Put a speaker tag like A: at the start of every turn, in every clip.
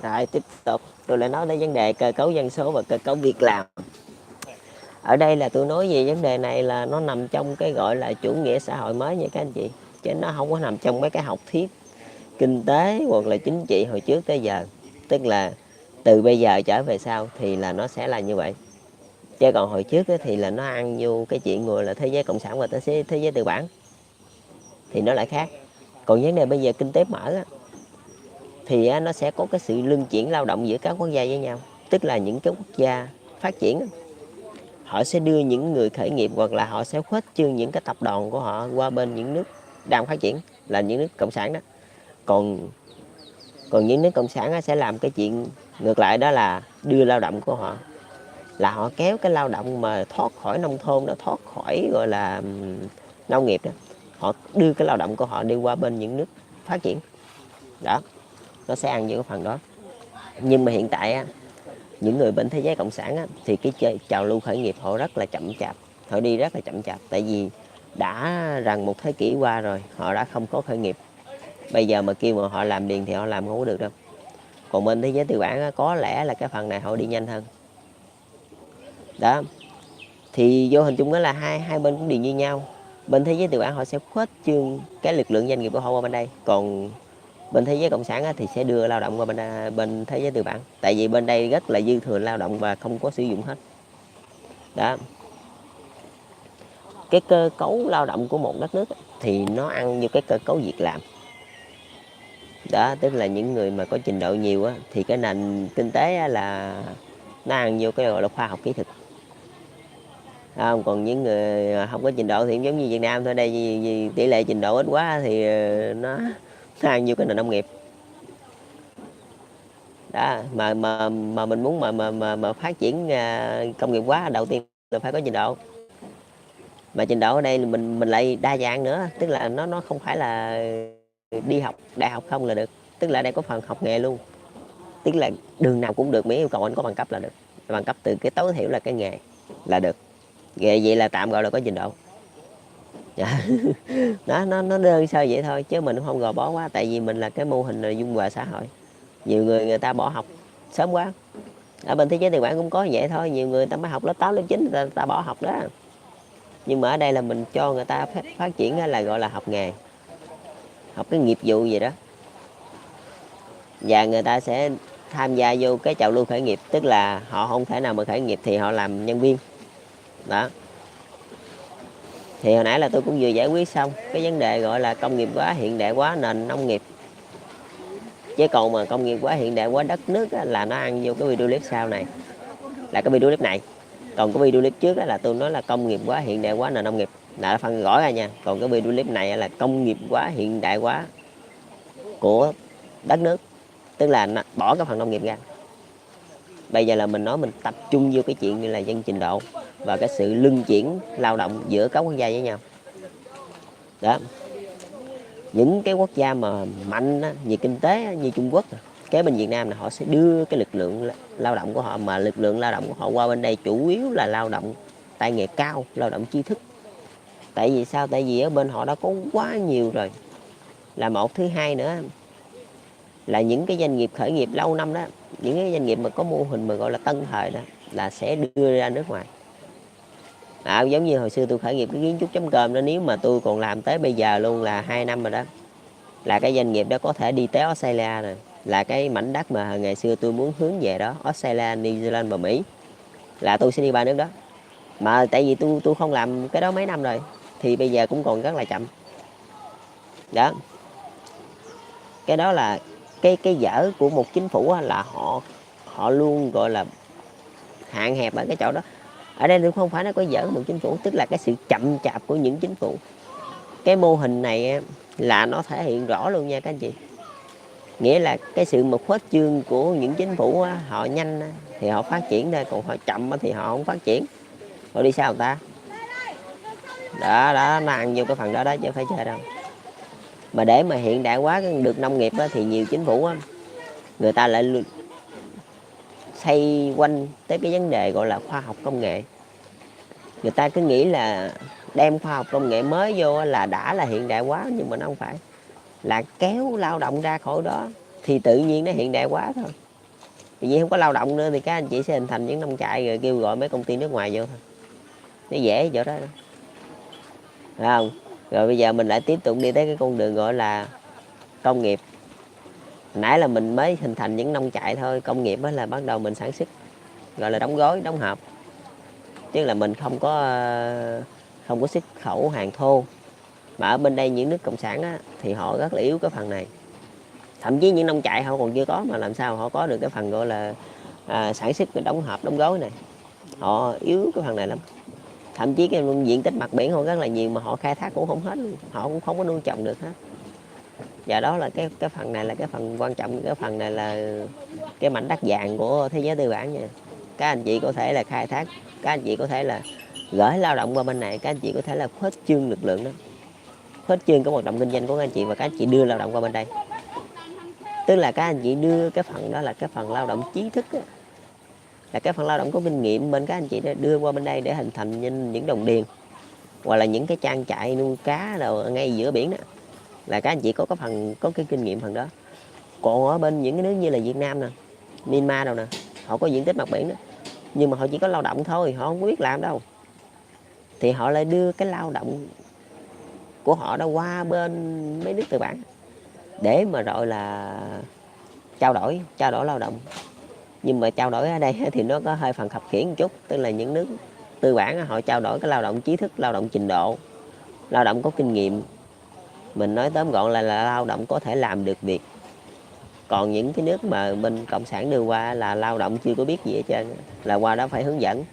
A: Rồi tiếp tục tôi lại nói đến vấn đề cơ cấu dân số và cơ cấu việc làm. Ở đây là tôi nói về vấn đề này là nó nằm trong cái gọi là chủ nghĩa xã hội mới nha các anh chị, chứ nó không có nằm trong mấy cái học thuyết kinh tế hoặc là chính trị hồi trước tới giờ. Tức là từ bây giờ trở về sau thì là nó sẽ là như vậy, chứ còn hồi trước thì là nó ăn vô cái chuyện gọi là thế giới cộng sản và thế giới tư bản thì nó lại khác. Còn vấn đề bây giờ kinh tế mở thì nó sẽ có cái sự luân chuyển lao động giữa các quốc gia với nhau. Tức là những cái quốc gia phát triển họ sẽ đưa những người khởi nghiệp hoặc là họ sẽ khuếch trương những cái tập đoàn của họ qua bên những nước đang phát triển, là những nước cộng sản đó. Còn còn những nước cộng sản sẽ làm cái chuyện ngược lại, đó là đưa lao động của họ, là họ kéo cái lao động mà thoát khỏi nông thôn đó, thoát khỏi gọi là nông nghiệp đó, họ đưa cái lao động của họ đi qua bên những nước phát triển đó. Nó sẽ ăn những cái phần đó. Nhưng mà hiện tại những người bên thế giới cộng sản thì cái trào lưu khởi nghiệp họ rất là chậm chạp, họ đi rất là chậm chạp, tại vì đã gần một thế kỷ qua rồi họ đã không có khởi nghiệp. Bây giờ mà kêu mà họ làm liền thì họ làm không có được đâu. Còn bên thế giới tư bản có lẽ là cái phần này họ đi nhanh hơn đó. Thì vô hình chung đó là hai bên cũng đều như nhau. Bên thế giới tư bản họ sẽ khuếch trương cái lực lượng doanh nghiệp của họ qua bên đây, còn bên thế giới cộng sản thì sẽ đưa lao động qua bên thế giới tư bản, tại vì bên đây rất là dư thừa lao động và không có sử dụng hết đó. Cái cơ cấu lao động của một đất nước thì nó ăn như cái cơ cấu việc làm đó. Tức là những người mà có trình độ nhiều thì cái nền kinh tế là nó ăn vô cái gọi là khoa học kỹ thuật. Không, còn những người không có trình độ thì giống như Việt Nam thôi đây, vì tỷ lệ trình độ ít quá thì nó ăn vô cái nền nông nghiệp đó. Mà mình muốn mà phát triển công nghiệp quá, đầu tiên là phải có trình độ. Mà trình độ ở đây mình lại đa dạng nữa, tức là nó không phải là đi học đại học không là được, tức là ở đây có phần học nghề luôn. Tức là đường nào cũng được, miễn yêu cầu anh có bằng cấp là được, bằng cấp từ cái tối thiểu là cái nghề là được. Nghề vậy là tạm gọi là có trình độ. Đó, nó đơn sơ vậy thôi, chứ mình không gò bó quá, tại vì mình là cái mô hình là dung hòa xã hội. Nhiều người ta bỏ học sớm quá, ở bên thế giới tư bản cũng có vậy thôi, nhiều người ta mới học lớp 8 lớp 9 ta bỏ học đó. Nhưng mà ở đây là mình cho người ta phát triển là gọi là học nghề, học cái nghiệp vụ gì đó, và người ta sẽ tham gia vô cái trào lưu khởi nghiệp. Tức là họ không thể nào mà khởi nghiệp thì họ làm nhân viên đó. Thì hồi nãy là tôi cũng vừa giải quyết xong cái vấn đề gọi là công nghiệp hóa hiện đại hóa nền nông nghiệp. Chứ còn mà công nghiệp hóa hiện đại hóa đất nước là nó ăn vô cái video clip sau này, là cái video clip này. Còn cái video clip trước là tôi nói là công nghiệp hóa hiện đại hóa nền nông nghiệp, là phân rõ ra nha. Còn cái video clip này là công nghiệp hóa hiện đại hóa của đất nước, tức là bỏ cái phần nông nghiệp ra. Bây giờ là mình nói mình tập trung vô cái chuyện như là dân trình độ và cái sự luân chuyển lao động giữa các quốc gia với nhau đó. Những cái quốc gia mà mạnh về kinh tế như Trung Quốc, cái bên Việt Nam này họ sẽ đưa cái lực lượng lao động của họ, mà lực lượng lao động của họ qua bên đây chủ yếu là lao động tay nghề cao, lao động tri thức. Tại vì sao? Tại vì ở bên họ đã có quá nhiều rồi là một. Thứ hai nữa là những cái doanh nghiệp khởi nghiệp lâu năm đó, những cái doanh nghiệp mà có mô hình mà gọi là tân thời đó, là sẽ đưa ra nước ngoài. Giống như hồi xưa tôi khởi nghiệp cái kiến trúc.com đó, nếu mà tôi còn làm tới bây giờ luôn là 2 năm rồi đó, là cái doanh nghiệp đó có thể đi tới Australia rồi, là cái mảnh đất mà ngày xưa tôi muốn hướng về đó, Australia, New Zealand và Mỹ, là tôi sẽ đi ba nước đó. Mà tại vì tôi không làm cái đó mấy năm rồi thì bây giờ cũng còn rất là chậm đó. Cái đó là cái dở của một chính phủ là họ luôn gọi là hạn hẹp ở cái chỗ đó. Ở đây cũng không phải nó có dở một chính phủ, tức là cái sự chậm chạp của những chính phủ. Cái mô hình này là nó thể hiện rõ luôn nha các anh chị. Nghĩa là cái sự mà khuếch trương của những chính phủ họ nhanh thì họ phát triển ra, còn họ chậm thì họ không phát triển. Họ đi sao người ta đó, nó ăn vô cái phần đó đó chứ không phải chơi đâu. Mà để mà hiện đại hóa được nông nghiệp thì nhiều chính phủ người ta lại xoay quanh tới cái vấn đề gọi là khoa học công nghệ. Người ta cứ nghĩ là đem khoa học công nghệ mới vô là đã là hiện đại hóa, nhưng mà nó không phải. Là kéo lao động ra khỏi đó thì tự nhiên nó hiện đại hóa thôi. vì không có lao động nữa thì các anh chị sẽ hình thành những nông trại rồi kêu gọi mấy công ty nước ngoài vô thôi. Nó dễ chỗ đó đâu. Phải không? Rồi bây giờ mình lại tiếp tục đi tới cái con đường gọi là công nghiệp. Nãy là mình mới hình thành những nông trại thôi, công nghiệp là bắt đầu mình sản xuất, gọi là đóng gói, đóng hộp. Tức là mình không có xuất khẩu hàng thô. Mà ở bên đây những nước cộng sản á, thì họ rất là yếu cái phần này. Thậm chí những nông trại họ còn chưa có, mà làm sao họ có được cái phần gọi là sản xuất cái đóng hộp, đóng gói này. Họ yếu cái phần này lắm. Thậm chí cái diện tích mặt biển họ rất là nhiều mà họ khai thác cũng không hết luôn. Họ cũng không có nuôi trồng được hết. Và đó là cái phần này là cái phần quan trọng. Cái phần này là cái mảnh đất vàng của thế giới tư bản nha. Các anh chị có thể là khai thác, các anh chị có thể là gửi lao động qua bên này, các anh chị có thể là khuếch trương lực lượng đó, khuếch trương cái hoạt động kinh doanh của các anh chị, và các anh chị đưa lao động qua bên đây. Tức là các anh chị đưa cái phần đó là cái phần lao động trí thức đó, là cái phần lao động có kinh nghiệm bên các anh chị đưa qua bên đây để hình thành những đồng điền hoặc là những cái trang trại nuôi cá rồi ngay giữa biển đó, là các anh chị có cái kinh nghiệm phần đó. Còn ở bên những cái nước như là Việt Nam nè, Myanmar đâu nè, họ có diện tích mặt biển đó, nhưng mà họ chỉ có lao động thôi, họ không có biết làm đâu, thì họ lại đưa cái lao động của họ đã qua bên mấy nước tư bản để mà rồi là trao đổi lao động. Nhưng mà trao đổi ở đây thì nó có hơi phần khập khiễng một chút, tức là những nước tư bản họ trao đổi cái lao động trí thức, lao động trình độ, lao động có kinh nghiệm. Mình nói tóm gọn là lao động có thể làm được việc. Còn những cái nước mà bên cộng sản đưa qua là lao động chưa có biết gì hết trơn, là qua đó phải hướng dẫn.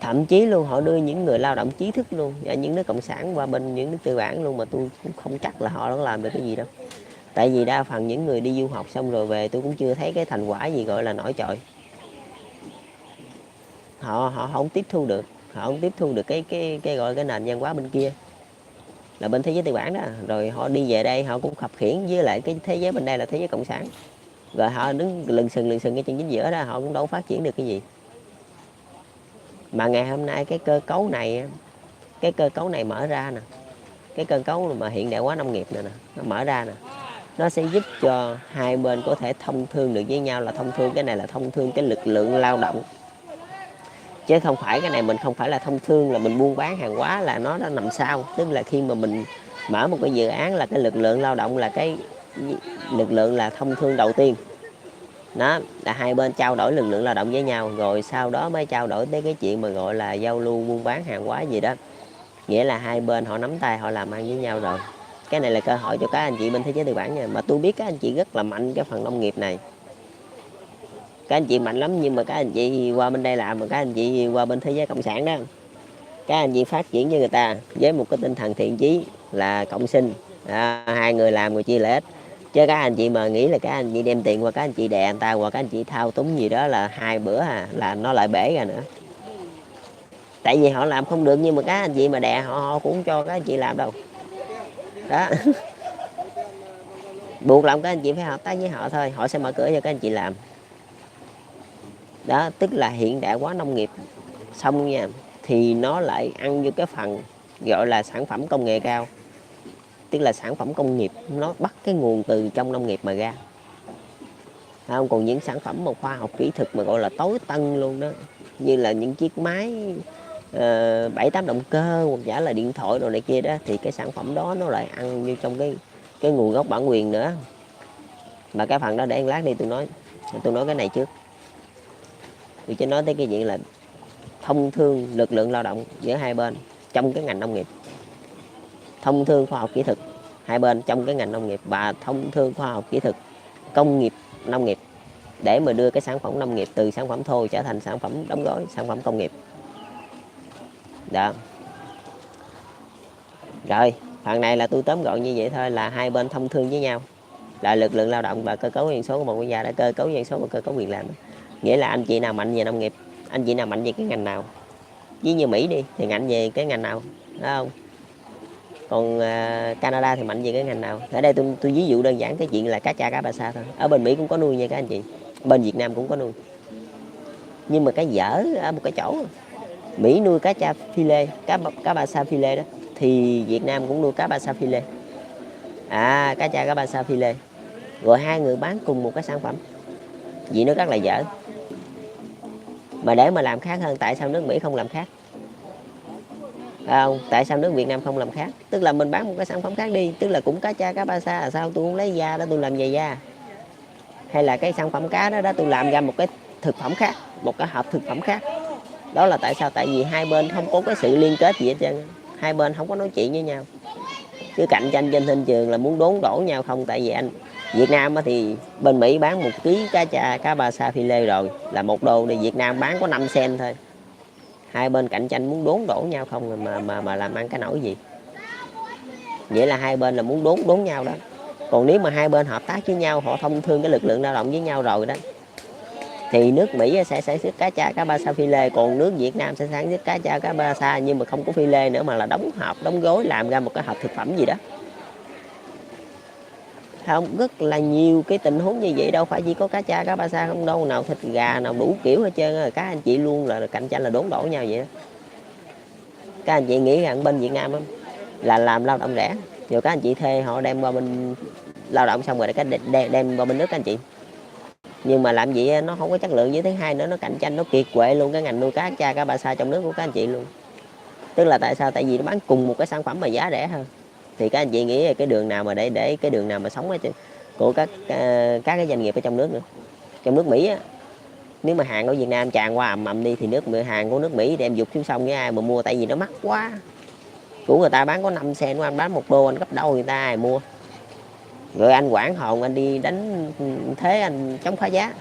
A: Thậm chí luôn họ đưa những người lao động trí thức luôn ở những nước cộng sản qua bên những nước tư bản luôn, mà tôi cũng không chắc là họ có làm được cái gì đâu. Tại vì đa phần những người đi du học xong rồi về tôi cũng chưa thấy cái thành quả gì gọi là nổi trội. Họ không tiếp thu được, họ không tiếp thu được cái gọi cái nền văn hóa bên kia, là bên thế giới tư bản đó. Rồi họ đi về đây họ cũng khập khiễng với lại cái thế giới bên đây là thế giới cộng sản, rồi họ đứng lừng sừng cái chân chính giữa đó, họ cũng đâu phát triển được cái gì. Mà ngày hôm nay cái cơ cấu này mở ra nè, cái cơ cấu mà hiện đại hóa nông nghiệp này nè, nó mở ra nè, nó sẽ giúp cho hai bên có thể thông thương được với nhau. Là thông thương cái này là thông thương cái lực lượng lao động, chứ không phải cái này mình không phải là thông thương là mình buôn bán hàng hóa, là nó nằm sau. Tức là khi mà mình mở một cái dự án là cái lực lượng lao động là cái lực lượng là thông thương đầu tiên đó, là hai bên trao đổi lực lượng lao động với nhau, rồi sau đó mới trao đổi tới cái chuyện mà gọi là giao lưu buôn bán hàng hóa gì đó. Nghĩa là hai bên họ nắm tay họ làm ăn với nhau rồi. Cái này là cơ hội cho các anh chị bên thế giới tư bản nha. Mà tôi biết các anh chị rất là mạnh cái phần nông nghiệp này, các anh chị mạnh lắm, nhưng mà các anh chị qua bên đây làm, mà các anh chị qua bên thế giới cộng sản đó, các anh chị phát triển với người ta với một cái tinh thần thiện chí là cộng sinh, hai người làm người chia lợi ích. Chứ các anh chị mà nghĩ là các anh chị đem tiền qua các anh chị đè người ta, hoặc các anh chị thao túng gì đó là hai bữa là nó lại bể ra nữa. Tại vì họ làm không được, nhưng mà các anh chị mà đè họ cũng cho các anh chị làm đâu đó. Buộc lòng các anh chị phải hợp tác với họ thôi, họ sẽ mở cửa cho các anh chị làm đó. Tức là hiện đại hóa nông nghiệp xong nha, thì nó lại ăn vô cái phần gọi là sản phẩm công nghệ cao. Tức là sản phẩm công nghiệp nó bắt cái nguồn từ trong nông nghiệp mà ra, không? Còn những sản phẩm mà khoa học kỹ thuật mà gọi là tối tân luôn đó, như là những chiếc máy 7-8 động cơ hoặc giả là điện thoại đồ này kia đó, thì cái sản phẩm đó nó lại ăn như trong cái nguồn gốc bản quyền nữa. Mà cái phần đó để lát đi tôi nói cái này trước. Tôi chỉ nói tới cái chuyện là thông thương lực lượng lao động giữa hai bên trong cái ngành nông nghiệp, thông thương khoa học kỹ thuật hai bên trong cái ngành nông nghiệp, và thông thương khoa học kỹ thuật công nghiệp nông nghiệp, để mà đưa cái sản phẩm nông nghiệp từ sản phẩm thô trở thành sản phẩm đóng gói, sản phẩm công nghiệp đó. Rồi phần này là tôi tóm gọn như vậy thôi, là hai bên thông thương với nhau, là lực lượng lao động và cơ cấu dân số của một quốc gia, đã cơ cấu dân số và cơ cấu việc làm. Nghĩa là anh chị nào mạnh về nông nghiệp, anh chị nào mạnh về cái ngành nào, ví như Mỹ đi thì mạnh về cái ngành nào, đúng không? Còn Canada thì mạnh về cái ngành nào. Ở đây tôi ví dụ đơn giản cái chuyện là cá cha cá bà sa thôi. Ở bên Mỹ cũng có nuôi nha các anh chị, bên Việt Nam cũng có nuôi, nhưng mà cái dở ở một cái chỗ, Mỹ nuôi cá cha philet, cá bà sa philet đó, thì Việt Nam cũng nuôi cá bà sa philet, cá cha cá bà sa philet, rồi hai người bán cùng một cái sản phẩm. vì nó rất là dở. Mà để mà làm khác hơn, tại sao nước Mỹ không làm khác? Không, tại sao nước Việt Nam không làm khác? Tức là mình bán một cái sản phẩm khác đi, tức là cũng cá cha cá ba sa, là sao tôi không lấy da đó tôi làm giày da, hay là cái sản phẩm cá đó tôi làm ra một cái thực phẩm khác, một cái hộp thực phẩm khác. Đó là tại sao? Tại vì hai bên không có cái sự liên kết gì hết trơn, hai bên không có nói chuyện với nhau, cứ cạnh tranh trên thị trường là muốn đốn đổ nhau không. Tại vì anh Việt Nam thì bên Mỹ bán 1 ký cá cha cá ba sa phi lê rồi là $1, thì Việt Nam bán có 5 cent thôi. Hai bên cạnh tranh muốn đốn đổ nhau không mà làm ăn cái nổi gì. Vậy là hai bên là muốn đốn nhau đó. Còn nếu mà hai bên hợp tác với nhau, họ thông thương cái lực lượng lao động với nhau rồi đó, thì nước Mỹ sẽ sản xuất cá cha cá ba sa phi lê, còn nước Việt Nam sẽ sản xuất cá cha cá ba sa nhưng mà không có phi lê nữa, mà là đóng hộp đóng gói làm ra một cái hộp thực phẩm gì đó. Không, rất là nhiều cái tình huống như vậy, đâu phải chỉ có cá cha cá ba sa không đâu, nào thịt gà nào đủ kiểu hết trơn. Các anh chị luôn là cạnh tranh, là đốn đổ nhau vậy đó. Các anh chị nghĩ rằng bên Việt Nam đó, là làm lao động rẻ, rồi các anh chị thuê họ đem qua bên lao động xong rồi đem qua bên nước các anh chị, nhưng mà làm gì nó không có chất lượng. Với thứ hai nữa, nó cạnh tranh, nó kiệt quệ luôn cái ngành nuôi cá cha cá ba sa trong nước của các anh chị luôn. Tức là tại sao? Tại vì nó bán cùng một cái sản phẩm mà giá rẻ hơn. Thì các anh chị nghĩ cái đường nào mà để cái đường nào mà sống của các cái doanh nghiệp ở trong nước nữa. Trong nước Mỹ á, nếu mà hàng của Việt Nam tràn qua ầm đi thì hàng của nước Mỹ đem dục xuống sông, với ai mà mua? Tại vì nó mắc quá. Của người ta bán có 5 cent, của anh bán $1, anh gấp đôi người ta, ai mua? Rồi anh quản hồn, anh đi đánh thế, anh chống phá giá.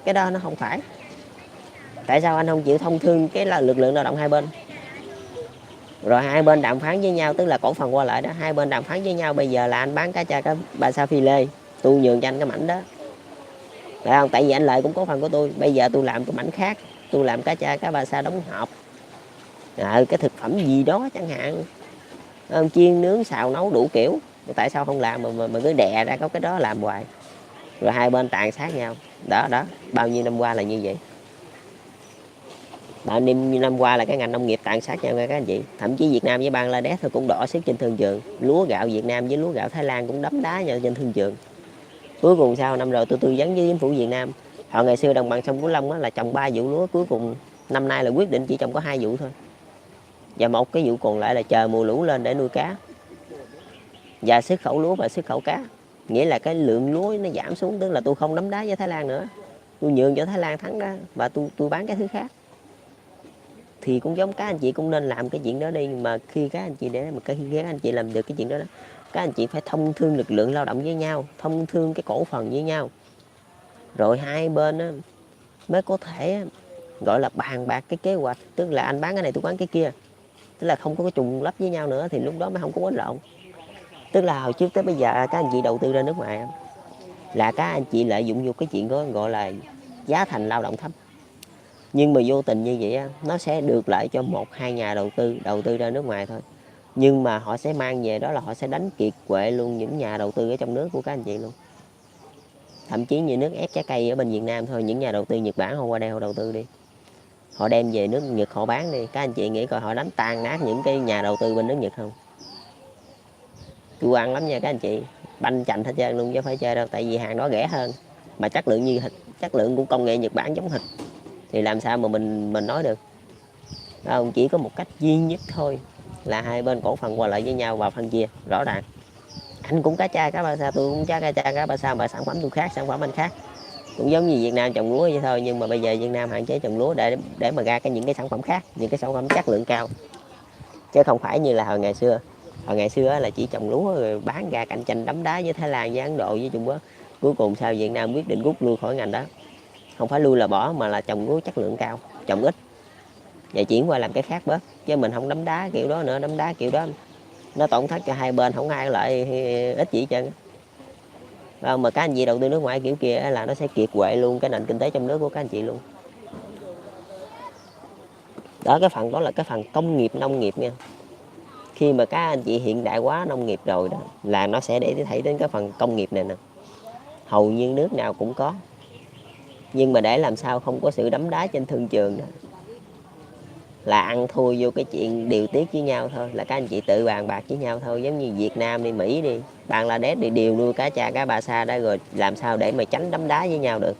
A: Cái đó nó không phải. Tại sao anh không chịu thông thương cái lực lượng lao động hai bên? Rồi hai bên đàm phán với nhau, tức là cổ phần qua lại đó, hai bên đàm phán với nhau. Bây giờ là anh bán cá cha cá ba sa phi lê, tôi nhường cho anh cái mảnh đó, phải không? Tại vì anh Lợi cũng có phần của tôi. Bây giờ tôi làm cái mảnh khác, tôi làm cá cha cá ba sa đóng hộp, cái thực phẩm gì đó chẳng hạn, chiên nướng xào nấu đủ kiểu. Tại sao không làm mà cứ đè ra có cái đó làm hoài, rồi hai bên tàn sát nhau đó. Bao nhiêu năm qua là như vậy. Bao nhiêu năm qua là cái ngành nông nghiệp tàn sát nhau nha các anh chị. Thậm chí Việt Nam với Bangladesh thôi cũng đỏ sức trên thương trường. Lúa gạo Việt Nam với lúa gạo Thái Lan cũng đấm đá nhau trên thương trường. Cuối cùng sau năm rồi tôi tư vấn với chính phủ Việt Nam, họ ngày xưa đồng bằng sông Cửu Long là trồng 3 vụ lúa, cuối cùng năm nay là quyết định chỉ trồng có 2 vụ thôi, và một cái vụ còn lại là chờ mùa lũ lên để nuôi cá và xuất khẩu lúa và xuất khẩu cá. Nghĩa là cái lượng lúa nó giảm xuống, tức là tôi không đấm đá với Thái Lan nữa, tôi nhường cho Thái Lan thắng đó, và tôi bán cái thứ khác. Thì cũng giống các anh chị cũng nên làm cái chuyện đó đi. Mà khi các anh chị các anh chị làm được cái chuyện đó, các anh chị phải thông thương lực lượng lao động với nhau, thông thương cái cổ phần với nhau, rồi hai bên á, mới có thể gọi là bàn bạc cái kế hoạch. Tức là anh bán cái này tôi bán cái kia, tức là không có cái trùng lắp với nhau nữa, thì lúc đó mới không có quấn lộn. Tức là hồi trước tới bây giờ các anh chị đầu tư ra nước ngoài là các anh chị lợi dụng vô cái chuyện đó gọi là giá thành lao động thấp, nhưng mà vô tình như vậy nó sẽ được lợi cho 1-2 nhà đầu tư ra nước ngoài thôi, nhưng mà họ sẽ mang về đó là họ sẽ đánh kiệt quệ luôn những nhà đầu tư ở trong nước của các anh chị luôn. Thậm chí như nước ép trái cây ở bên Việt Nam thôi, những nhà đầu tư Nhật Bản họ qua đây họ đầu tư đi, họ đem về nước Nhật họ bán đi, các anh chị nghĩ coi họ đánh tan nát những cái nhà đầu tư bên nước Nhật không? Tôi ăn lắm nha các anh chị, banh chành hết trơn luôn chứ không phải chơi đâu. Tại vì hàng đó rẻ hơn, mà chất lượng như thịt, chất lượng của công nghệ Nhật Bản giống thịt, thì làm sao mà mình nói được. Không, chỉ có một cách duy nhất thôi là hai bên cổ phần qua lại với nhau và phân chia rõ ràng. Anh cũng cá cha cá ba sa, tôi cũng cá cha cá ba sa, mà sản phẩm tôi khác, sản phẩm anh khác. Cũng giống như Việt Nam trồng lúa vậy thôi, nhưng mà bây giờ Việt Nam hạn chế trồng lúa để mà ra những cái sản phẩm khác, những cái sản phẩm chất lượng cao, chứ không phải như là hồi ngày xưa. Hồi ngày xưa là chỉ trồng lúa rồi bán ra cạnh tranh đấm đá với Thái Lan, với Ấn Độ, với Trung Quốc. Cuối cùng sao Việt Nam quyết định rút lui khỏi ngành đó, không phải lui là bỏ, mà là trồng lúa chất lượng cao, trồng ít và chuyển qua làm cái khác bớt. Chứ mình không đấm đá kiểu đó nữa, đấm đá kiểu đó nó tổn thất cho hai bên, không ai lợi ít gì hết trơn. Mà các anh chị đầu tư nước ngoài kiểu kia là nó sẽ kiệt quệ luôn cái nền kinh tế trong nước của các anh chị luôn. Đó, cái phần đó là cái phần công nghiệp nông nghiệp nha. Khi mà các anh chị hiện đại hóa nông nghiệp rồi đó là nó sẽ để thấy đến cái phần công nghiệp này nè, hầu như nước nào cũng có. Nhưng mà để làm sao không có sự đấm đá trên thương trường đó, là ăn thua vô cái chuyện điều tiết với nhau thôi, là các anh chị tự bàn bạc với nhau thôi. Giống như Việt Nam đi, Mỹ đi, Bangladesh đi, đều nuôi cá cha cá ba sa đó, rồi làm sao để mà tránh đấm đá với nhau được.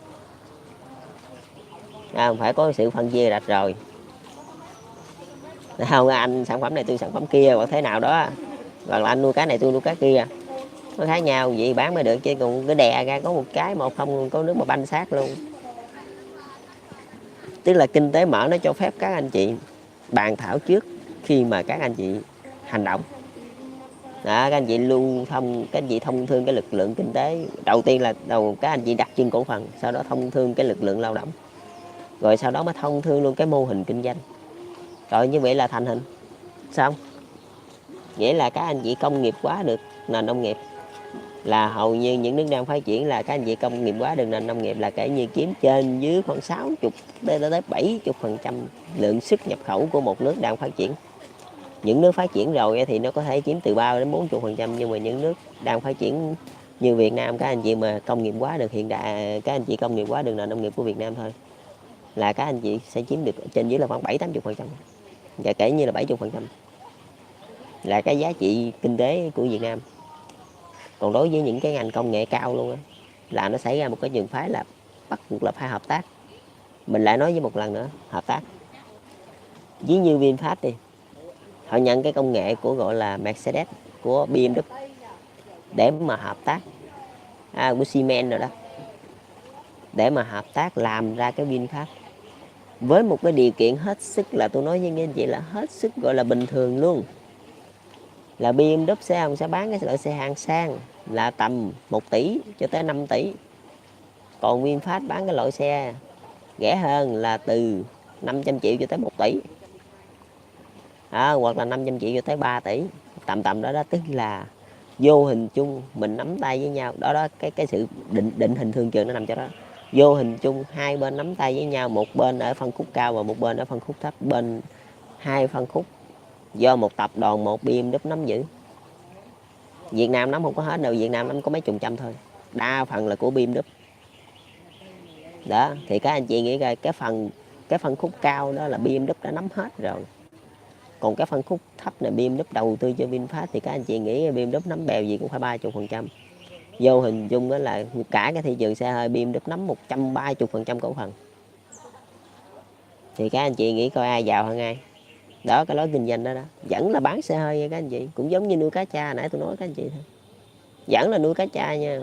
A: phải có sự phân chia rạch rồi. Không, anh sản phẩm này tôi sản phẩm kia hoặc thế nào đó, hoặc là anh nuôi cái này tôi nuôi cái kia, nó khác nhau vậy bán mới được, chứ còn cứ đè ra có một cái một không có nước mà banh xác luôn. Tức là kinh tế mở nó cho phép các anh chị bàn thảo trước khi mà các anh chị hành động. Đó, các anh chị lưu thông, các anh chị thông thương cái lực lượng kinh tế. Đầu tiên là các anh chị đặt chân cổ phần, sau đó thông thương cái lực lượng lao động, rồi sau đó mới thông thương luôn cái mô hình kinh doanh. Rồi như vậy là thành hình xong. Nghĩa là các anh chị công nghiệp hóa được nền nông nghiệp, là hầu như những nước đang phát triển là các anh chị công nghiệp hóa được nền nông nghiệp, là kể như kiếm trên dưới khoảng 60 tới 70% lượng xuất nhập khẩu của một nước đang phát triển. Những nước phát triển rồi thì nó có thể chiếm từ 3 đến 40%, nhưng mà những nước đang phát triển như Việt Nam, các anh chị mà công nghiệp hóa được hiện đại, các anh chị công nghiệp hóa được nền nông nghiệp của Việt Nam thôi, là các anh chị sẽ chiếm được trên dưới là khoảng 70-80%, và kể như là 70% là cái giá trị kinh tế của Việt Nam. Còn đối với những cái ngành công nghệ cao luôn á, là nó xảy ra một cái trường phái là bắt buộc là phải hợp tác. Mình lại nói với một lần nữa, hợp tác. Ví như VinFast đi, họ nhận cái công nghệ của gọi là Mercedes, của BMW để mà hợp tác, của Siemens rồi đó, để mà hợp tác làm ra cái VinFast với một cái điều kiện hết sức, là tôi nói với anh chị là hết sức gọi là bình thường luôn, là BMW sẽ bán cái loại xe hàng sang là tầm 1 tỷ cho tới 5 tỷ, còn VinFast bán cái loại xe rẻ hơn là từ 500 triệu cho tới 1 tỷ, hoặc là 500 triệu cho tới 3 tỷ, tầm đó đó. Tức là vô hình chung mình nắm tay với nhau đó, cái sự định hình thương trường nó nằm cho đó. Vô hình chung hai bên nắm tay với nhau, một bên ở phân khúc cao và một bên ở phân khúc thấp, bên hai phân khúc do một tập đoàn, một BMW nắm giữ. Việt Nam nắm không có hết đâu, Việt Nam nắm có mấy chục trăm thôi, đa phần là của BMW. Đó thì các anh chị nghĩ coi, cái phân khúc cao đó là BMW đã nắm hết rồi, còn cái phân khúc thấp này BMW đầu tư cho VinFast, thì các anh chị nghĩ BMW nắm bèo gì cũng phải 30%. Vô hình chung đó là cả cái thị trường xe hơi BMW nắm 130% cổ phần, thì các anh chị nghĩ coi ai giàu hơn ai. Đó, cái lối kinh doanh đó vẫn là bán xe hơi nha các anh chị, cũng giống như nuôi cá cha nãy tôi nói các anh chị thôi, vẫn là nuôi cá cha nha,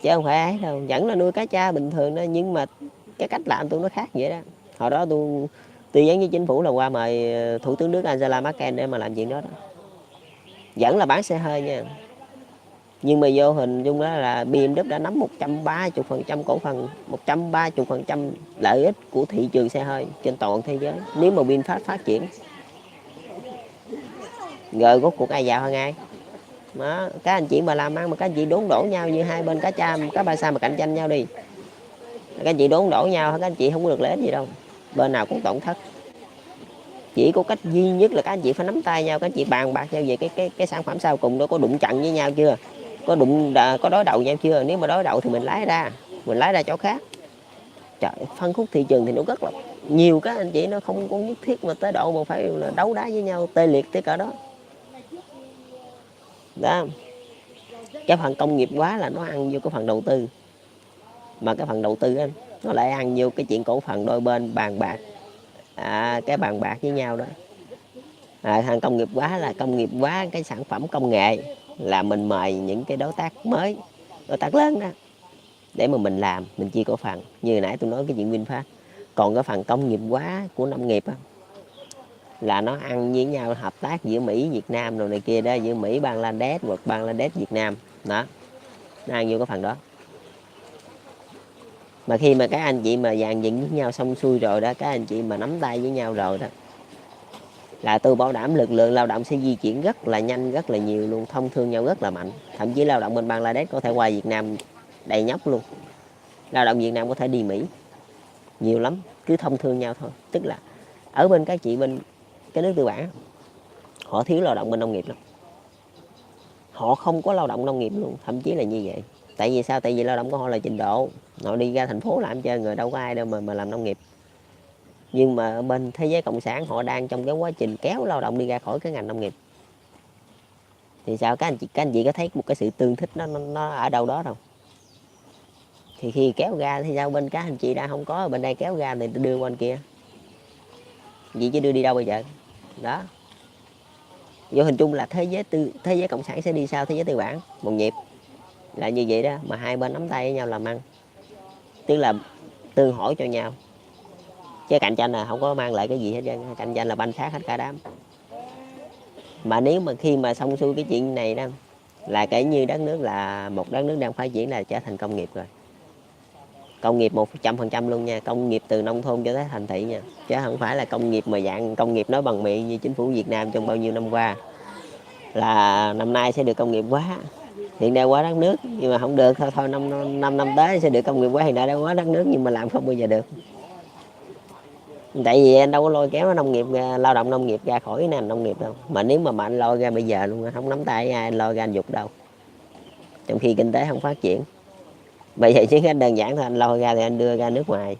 A: chứ không phải ấy đâu, vẫn là nuôi cá cha bình thường đó, nhưng mà cái cách làm tôi nó khác vậy đó. Hồi đó tôi tư vấn với chính phủ là qua mời thủ tướng Đức Angela Merkel để mà làm chuyện đó, vẫn là bán xe hơi nha, nhưng mà vô hình chung đó là BMW đã nắm 130% cổ phần, 130% lợi ích của thị trường xe hơi trên toàn thế giới. Nếu mà VinFast phát triển, rồi rốt cuộc ai giàu hơn ai? Đó, các anh chị mà làm ăn mà các anh chị đốn đổ nhau như hai bên cá cha cá ba sa mà cạnh tranh nhau đi, các anh chị đốn đổ nhau, các anh chị không có được lợi ích gì đâu, bên nào cũng tổn thất. Chỉ có cách duy nhất là các anh chị phải nắm tay nhau, các anh chị bàn bạc nhau về cái sản phẩm sau cùng đó, có đụng chặn với nhau chưa, có đối đầu nhau chưa. Nếu mà đối đầu thì mình lái ra chỗ khác. Trời, phân khúc thị trường thì nó rất là nhiều, các anh chị nó không có nhất thiết mà tới độ mà phải là đấu đá với nhau tê liệt tới cỡ đó. Đó, cái phần công nghiệp hóa là nó ăn vô cái phần đầu tư, mà cái phần đầu tư á, nó lại ăn vô cái chuyện cổ phần đôi bên bàn bạc, cái bàn bạc với nhau đó. Thằng công nghiệp hóa là công nghiệp hóa cái sản phẩm công nghệ, là mình mời những cái đối tác mới, đối tác lớn đó, để mà mình làm, mình chia cổ phần như nãy tôi nói cái chuyện VinFast. Còn cái phần công nghiệp hóa của nông nghiệp á, là nó ăn với nhau, hợp tác giữa Mỹ Việt Nam rồi này kia đó, giữa Mỹ Bangladesh hoặc Bangladesh Việt Nam đó, nó ăn vô cái phần đó. Mà khi mà các anh chị mà dàn dựng với nhau xong xuôi rồi đó, các anh chị mà nắm tay với nhau rồi đó, là tôi bảo đảm lực lượng lao động sẽ di chuyển rất là nhanh, rất là nhiều luôn, thông thương nhau rất là mạnh. Thậm chí lao động bên Bangladesh có thể qua Việt Nam đầy nhóc luôn, lao động Việt Nam có thể đi Mỹ, nhiều lắm, cứ thông thương nhau thôi. Tức là ở bên các chị bên cái nước tư bản, họ thiếu lao động bên nông nghiệp lắm, họ không có lao động nông nghiệp luôn, thậm chí là như vậy. Tại vì sao? Tại vì lao động của họ là trình độ, họ đi ra thành phố làm chơi, người đâu có ai đâu mà làm nông nghiệp. Nhưng mà bên thế giới cộng sản họ đang trong cái quá trình kéo lao động đi ra khỏi cái ngành nông nghiệp. Thì sao các anh chị có thấy một cái sự tương thích nó ở đâu đó đâu? Thì khi kéo ra thì sao, bên các anh chị đã không có, bên đây kéo ra thì đưa qua bên kia, vậy chứ đưa đi đâu bây giờ. Đó, vô hình chung là thế giới cộng sản sẽ đi sau thế giới tư bản một nhịp, là như vậy đó, mà hai bên nắm tay với nhau làm ăn, tức là tương hỗ cho nhau, chứ cạnh tranh là không có mang lại cái gì hết trơn, cạnh tranh là banh xác hết cả đám. Mà nếu mà khi mà xong xuôi cái chuyện này đó, là kể như đất nước là một đất nước đang phát triển, là trở thành công nghiệp rồi, công nghiệp 100% luôn nha, công nghiệp từ nông thôn cho tới thành thị nha, chứ không phải là công nghiệp mà dạng công nghiệp nói bằng miệng như chính phủ Việt Nam trong bao nhiêu năm qua, là năm nay sẽ được công nghiệp hóa hiện đại hóa đất nước, nhưng mà không được, thôi 5 năm tới sẽ được công nghiệp hóa hiện đại hóa đất nước, nhưng mà làm không bao giờ được. Tại vì anh đâu có lôi kéo nông nghiệp lao động nông nghiệp ra khỏi cái nền nông nghiệp đâu, mà nếu mà anh lôi ra bây giờ luôn, không nắm tay với ai anh lôi ra anh dục đâu, trong khi kinh tế không phát triển. Bây giờ chứ đơn giản thôi, anh lôi ra thì anh đưa ra nước ngoài,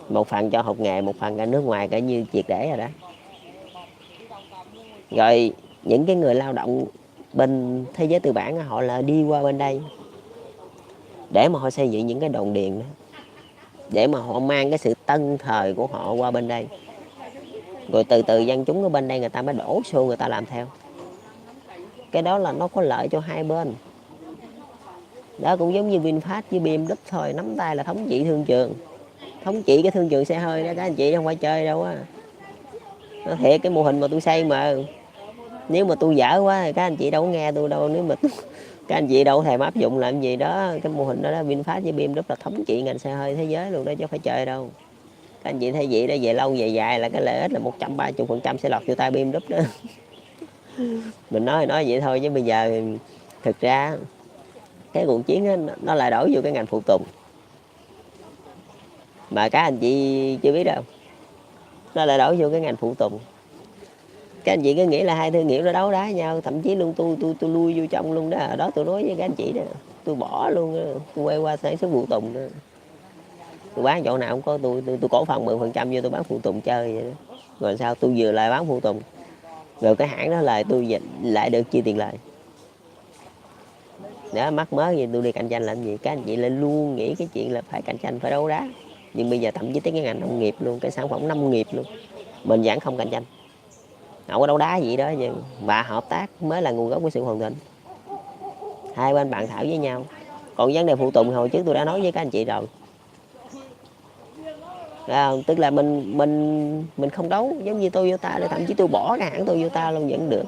A: một phần cho học nghề, một phần ra nước ngoài, coi như triệt để rồi đó. Rồi những cái người lao động bên thế giới tư bản họ là đi qua bên đây để mà họ xây dựng những cái đồn điền đó, để mà họ mang cái sự tân thời của họ qua bên đây, rồi từ từ dân chúng ở bên đây người ta mới đổ xô người ta làm theo. Cái đó là nó có lợi cho hai bên. Đó cũng giống như VinFast với BMW thôi, nắm tay là thống trị thương trường, thống trị cái thương trường xe hơi đó các anh chị, không phải chơi đâu á. Nó thiệt, cái mô hình mà tôi xây mà nếu mà tôi dở quá thì các anh chị đâu có nghe tôi đâu, nếu mà các anh chị đâu có thèm áp dụng làm gì đó. Cái mô hình đó, đó VinFast với BMW là thống trị ngành xe hơi thế giới luôn đó, chứ không phải chơi đâu. Các anh chị thấy vậy đó, về lâu về dài là cái lợi ích là 130% sẽ lọt vô tay BMW đó. Mình nói vậy thôi, chứ bây giờ thực ra cái cuộc chiến đó, nó lại đổ vô cái ngành phụ tùng mà các anh chị chưa biết đâu, nó lại đổ vô cái ngành phụ tùng. Các anh chị cứ nghĩ là hai thương hiệu nó đấu đá nhau, thậm chí luôn tôi lui vô trong luôn đó. Ở đó tôi nói với các anh chị đó, tôi bỏ luôn đó. Tôi quay qua sản xuất phụ tùng đó, tôi bán chỗ nào không có tôi cổ phần 10% vô tôi bán phụ tùng chơi vậy đó. Rồi sao tôi vừa lại bán phụ tùng, rồi cái hãng đó là tôi lại được chia tiền lời. Đó, mắc mớ gì tôi đi cạnh tranh làm gì. Các anh chị lại luôn nghĩ cái chuyện là phải cạnh tranh, phải đấu đá, nhưng bây giờ thậm chí tới cái ngành nông nghiệp luôn, cái sản phẩm nông nghiệp luôn, mình vẫn không cạnh tranh, không có đấu đá gì đó, và hợp tác mới là nguồn gốc của sự hoàn thiện. Hai bên bàn thảo với nhau. Còn vấn đề phụ tùng hồi trước tôi đã nói với các anh chị rồi, tức là mình không đấu giống như Toyota, thậm chí tôi bỏ cái hãng Toyota luôn vẫn được.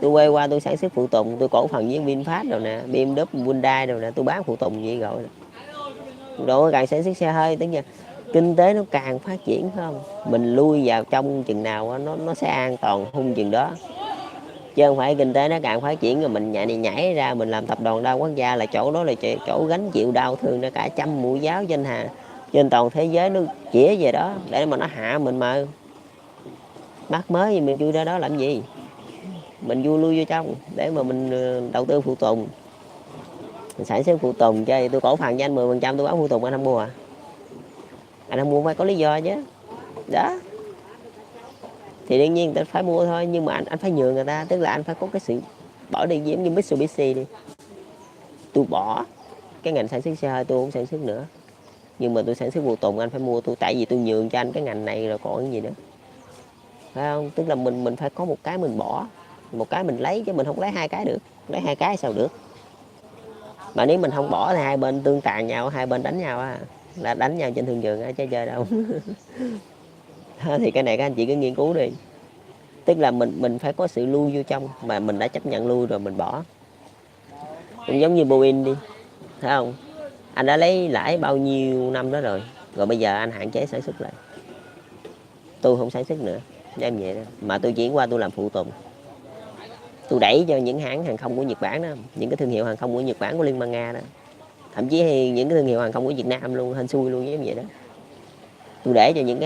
A: Tôi quay qua tôi sản xuất phụ tùng, tôi cổ phần với VinFast rồi nè, BMW, Hyundai rồi nè, tôi bán phụ tùng vậy rồi. Rồi càng sản xuất xe hơi, tức là kinh tế nó càng phát triển, phải không? Mình lui vào trong chừng nào nó sẽ an toàn hung chừng đó, chứ không phải kinh tế nó càng phát triển rồi mình nhảy ra mình làm tập đoàn đa quốc gia, là chỗ đó là chỗ gánh chịu đau thương, nó cả trăm mũi giáo trên toàn thế giới nó chĩa về đó để mà nó hạ mình. Mà mắc mới gì mình chui ra đó làm gì, mình vui lui vô trong để mà mình đầu tư phụ tùng, mình sản xuất phụ tùng. Chơi tôi cổ phần cho anh 10%, tôi bán phụ tùng anh không mua à? Anh không mua phải có lý do chứ. Đó thì đương nhiên người ta phải mua thôi, nhưng mà anh phải nhường người ta, tức là anh phải có cái sự bỏ đi. Giống như Mitsubishi đi, tôi bỏ cái ngành sản xuất xe hơi, tôi không sản xuất nữa, nhưng mà tôi sản xuất phụ tùng anh phải mua tôi, tại vì tôi nhường cho anh cái ngành này rồi còn cái gì nữa, phải không? Tức là mình phải có một cái mình bỏ, một cái mình lấy, chứ mình không lấy hai cái được. Lấy hai cái sao được. Mà nếu mình không bỏ thì hai bên tương tàn nhau, hai bên đánh nhau á, là đánh nhau trên thương trường á, chứ chơi đâu. Thì cái này các anh chị cứ nghiên cứu đi, tức là mình phải có sự lui vô trong, mà mình đã chấp nhận lui rồi mình bỏ. Cũng giống như Boeing đi, thấy không? Anh đã lấy lãi bao nhiêu năm đó rồi, rồi bây giờ anh hạn chế sản xuất lại, tôi không sản xuất nữa, em vậy đó. Mà tôi chuyển qua tôi làm phụ tùng, tôi đẩy cho những hãng hàng không của Nhật Bản đó, những cái thương hiệu hàng không của Nhật Bản, của Liên bang Nga đó, thậm chí những cái thương hiệu hàng không của Việt Nam luôn, hên xui luôn, giống vậy đó. Tôi để cho những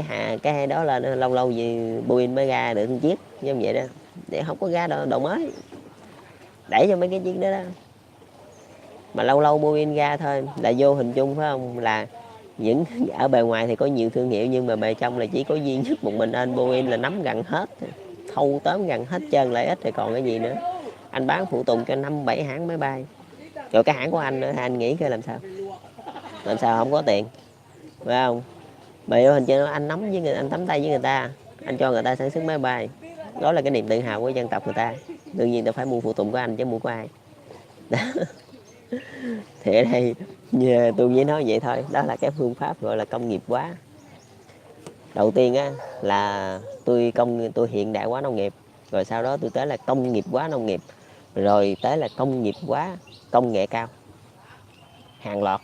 A: cái đó là lâu lâu gì Boeing mới ra được chiếc giống vậy đó, để không có ra đồ mới, đẩy cho mấy cái chiếc đó đó. Mà lâu lâu Boeing ra thôi là vô hình chung, phải không, là những ở bề ngoài thì có nhiều thương hiệu, nhưng mà bề trong là chỉ có duy nhất một mình anh Boeing là nắm gần hết, thâu tóm gần hết trơn lợi ích, rồi còn cái gì nữa. Anh bán phụ tùng cho 5-7 hãng máy bay, rồi cái hãng của anh nữa, anh nghĩ coi làm sao. làm sao không có tiền, phải không? Mà vô hình trên anh nắm với người, anh nắm tay với người ta, anh cho người ta sản xuất máy bay, đó là cái niềm tự hào của dân tộc người ta. Đương nhiên ta phải mua phụ tùng của anh chứ mua của ai. Đó. Thì ở đây tôi với nói vậy thôi, đó là cái phương pháp gọi là công nghiệp hóa. Đầu tiên á là tôi hiện đại hóa nông nghiệp, rồi sau đó tôi tới là công nghiệp hóa nông nghiệp, rồi tới là công nghiệp hóa công nghệ cao, hàng loạt.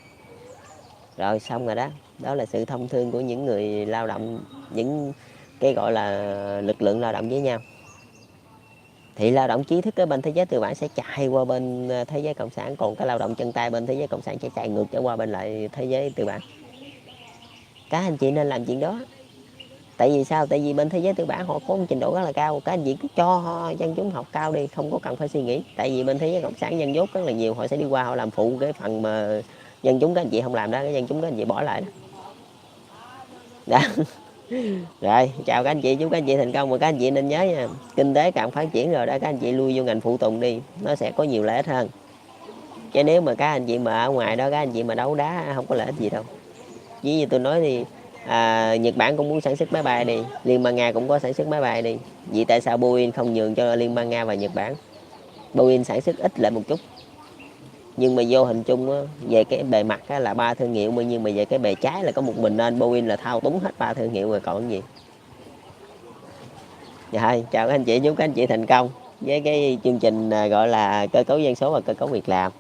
A: Rồi xong rồi đó, đó là sự thông thương của những người lao động, những cái gọi là lực lượng lao động với nhau. Thì lao động trí thức ở bên thế giới tư bản sẽ chạy qua bên thế giới cộng sản, còn cái lao động chân tay bên thế giới cộng sản sẽ chạy ngược trở qua bên lại thế giới tư bản. Các anh chị nên làm chuyện đó. Tại vì sao? Tại vì bên thế giới tư bản họ có một trình độ rất là cao, các anh chị cứ cho họ dân chúng học cao đi, không có cần phải suy nghĩ. Tại vì bên thế giới cộng sản dân dốt rất là nhiều, họ sẽ đi qua họ làm phụ cái phần mà dân chúng các anh chị không làm đó, cái dân chúng các anh chị bỏ lại đó. Đó. Rồi chào các anh chị, chúc các anh chị thành công. Mà các anh chị nên nhớ nha, kinh tế càng phát triển rồi đó, các anh chị lui vô ngành phụ tùng đi, nó sẽ có nhiều lợi ích hơn. Chứ nếu mà các anh chị mà ở ngoài đó, các anh chị mà đấu đá không có lợi ích gì đâu. Ví như tôi nói thì Nhật Bản cũng muốn sản xuất máy bay đi, Liên bang Nga cũng có sản xuất máy bay đi, vậy tại sao Boeing không nhường cho Liên bang Nga và Nhật Bản? Boeing sản xuất ít lại một chút, nhưng mà vô hình chung á, về cái bề mặt á, là 3 thương hiệu, nhưng mà về cái bề trái là có một mình nên Boeing là thao túng hết 3 thương hiệu rồi còn cái gì. Rồi chào các anh chị, chúc các anh chị thành công với cái chương trình gọi là cơ cấu dân số và cơ cấu việc làm.